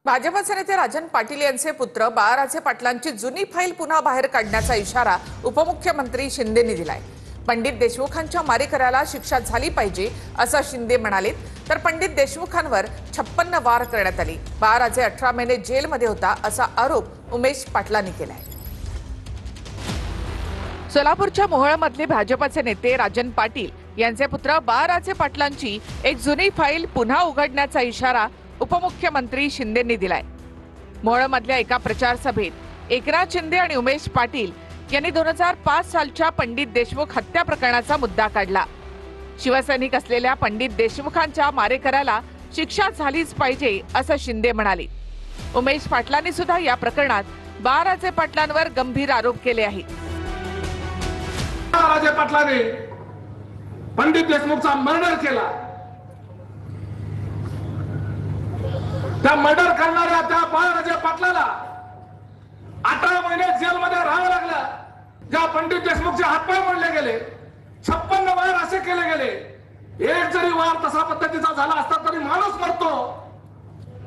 भाजपचे नेते राजन पाटील यांचे पुत्र बाळाराजे पाटलांची जुनी फाईल पुन्हा बाहेर काढण्याचा इशारा उपमुख्यमंत्री शिंदेंनी दिलाय। पंडित देशमुखांच्या मारेकऱ्याला शिक्षा झाली पाहिजे असं शिंदे म्हणाले। तर पंडित देशमुखांवर 56 वार करण्यात आली। बाळाराजे 18 महिने जेलमध्ये होता असा आरोप उमेश पाटलांनी केलाय। सोलापूरच्या मोहोळमधले भाजपचे नेते राजन पाटील यांचे पुत्र बाळाराजे पाटलांची एक जुनी फाईल पुन्हा उघडण्याचा इशारा उपमुख्यमंत्री शिंदेंनी दिलाय। मोहोळमधल्या एका प्रचार सभेत एकनाथ शिंदे आणि उमेश पाटील यांनी 2005 सालच्या पंडित देशमुख हत्या प्रकरणाचा मुद्दा काढला। शिवसैनिक असलेल्या पंडित देशमुखांच्या मारेकऱ्याला शिक्षा झालीच पाहिजे असं शिंदे म्हणाले। उमेश पाटलांनी सुद्धा या प्रकरणात बाळाराजे पाटलांवर गंभीर आरोप केले आहेत। बाळाराजे पाटलांनी पंडित देशमुखचा मर्डर केला। त्या मर्डर करणाऱ्या त्या बाळाराजे पाटलाला 18 महिने जेलमध्ये राहावं लागलं। ज्या पंडित देशमुखचे हातपाय मोडले गेले, 56 वार असे केले गेले। एक जरी वार तसा पद्धतीचा झाला असता तरी माणूस मरतो,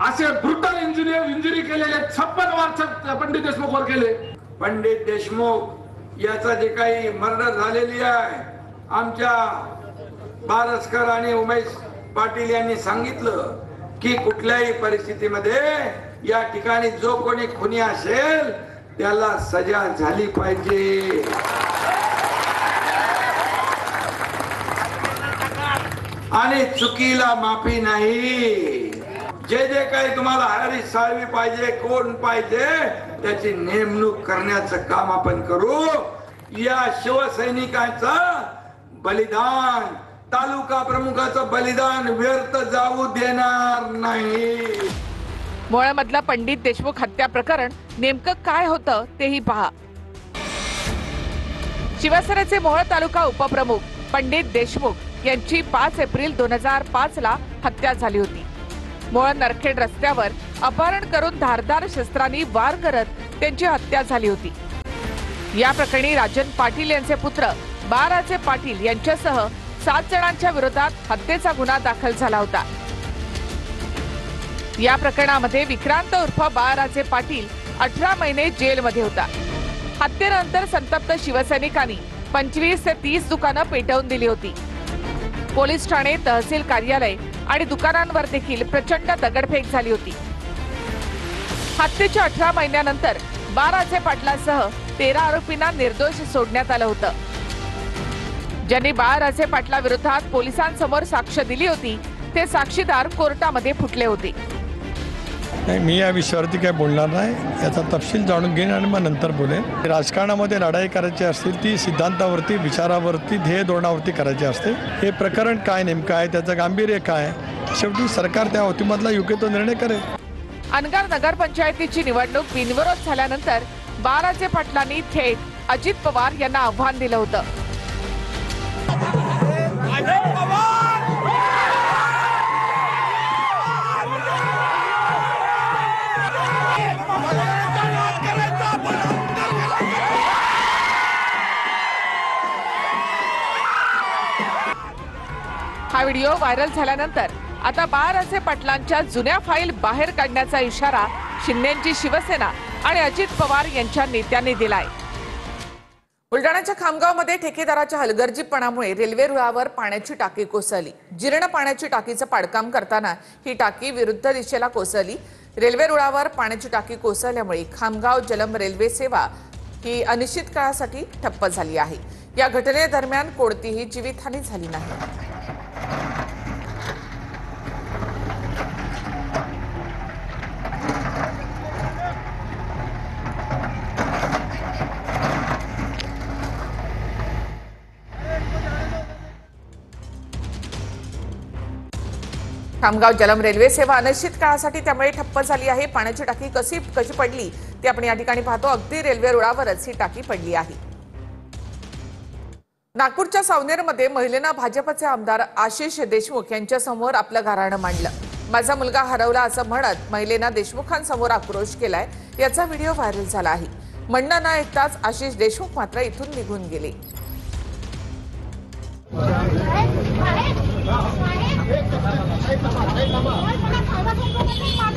असे ब्रुटल इंजुरी केलेले 56 वार पंडित देशमुखवर केले। पंडित देशमुख याचा जे काही मर्डर झालेली आहे, आमच्या बारसकर आणि उमेश पाटील यांनी सांगितलं की कुठल्याही परिस्थितीमध्ये या ठिकाणी जो कोणी खुनी असेल त्याला सजा झाली पाहिजे। आणि चुकीला माफी नाही। जे जे काही तुम्हाला हरी साळवी पाहिजे, कोण पाहिजे, त्याची नेमणूक करण्याचं काम आपण करू। या शिवसैनिकांचं बलिदान, तालुका प्रमुखाचं बलिदान व्यर्थ जाऊ देणार नाही। मोहोळमधलं पंडित देशमुख हत्या प्रकरण नेमकं काय होतं तेही पहा। शिवसेनेचे मोहोळ तालुका उपप्रमुख पंडित देशमुख यांची 5 एप्रिल 2005 ला हत्या झाली होती। मोहोळ नरखेड रस्त्यावर अपहरण करून धारदार शस्त्रांनी वार करत त्यांची हत्या झाली होती। या प्रकरणी राजन पाटील यांचे पुत्र बाळाराजे पाटील यांच्यासह 7 जणांच्या विरोधात हत्येचा गुन्हा दाखल झाला होता। या प्रकरणामध्ये विक्रांत उर्फ बाळाराजे पाटील 18 महिने जेलमध्ये होता। हत्येनंतर संतप्त शिवसैनिकांनी 25 ते 30 दुकानं पेटवून दिली होती। पोलीस ठाणे, तहसील कार्यालय आणि दुकानांवर देखील प्रचंड दगडफेक झाली होती। हत्येच्या 18 महिन्यानंतर बाळाराजे पाटलांसह 13 आरोपींना निर्दोष सोडण्यात आलं होतं। ज्यांनी बाळाराजे पाटला विरोधात पोलिसांसमोर साक्ष दिली होती ते साक्षीदार कोर्टामध्ये फुटले होते। नाही, मी या विषयावरती काय बोलणार नाही। याचा तपशील जाणून घेईन आणि मग नंतर बोलेन। राजकारणामध्ये लढाई करायची असतील ती सिद्धांतावरती, विचारावरती, ध्येय धोरणावरती करायची असते। हे प्रकरण काय नेमकं आहे, त्याचं गांभीर्य काय, शेवटी सरकार त्या वतीमधला योग्य तो निर्णय करेल। अनगर नगरपंचायतीची निवडणूक बिनविरोध झाल्यानंतर बाळाराजे पाटलांनी थेट अजित पवार यांना आव्हान दिलं होतं। हा व्हिडिओ व्हायरल झाल्यानंतर आता बाळाराजे पाटलांच्या जुन्या फाईल बाहेर काढण्याचा इशारा शिंदेंची शिवसेना आणि अजित पवार यांच्या नेत्यांनी दिलाय। बुलढाण्याच्या खामगावमध्ये ठेकेदाराच्या हलगर्जीपणामुळे रेल्वे रुळावर पाण्याची टाकी कोसळली। जीर्ण पाण्याची टाकीचं पाडकाम करताना ही टाकी विरुद्ध दिशेला कोसळली। रेल्वे रुळावर पाण्याची टाकी कोसळल्यामुळे खामगाव जलम रेल्वे सेवा ही अनिश्चित काळासाठी ठप्प झाली आहे। या घटनेदरम्यान कोणतीही जीवितहानी झाली नाही। खामगाव जलम रेल्वे सेवा अनिश्चित काळासाठी त्यामुळे ठप्प झाली आहे। पाण्याची टाकी कशी पडली ते आपण या ठिकाणी पाहतो। अगदी रेल्वे रुळावरच ही टाकी पडली आहे। नागपूरच्या सावनेरमध्ये महिलेनं भाजपचे आमदार आशिष देशमुख यांच्या समोर आपलं गाऱ्हाणं मांडलं। माझा मुलगा हरवला असं म्हणत महिलेनं देशमुखांसमोर आक्रोश केलाय। याचा व्हिडिओ व्हायरल झाला आहे। म्हणणं न ऐकताच आशिष देशमुख मात्र इथून निघून गेले। Hey,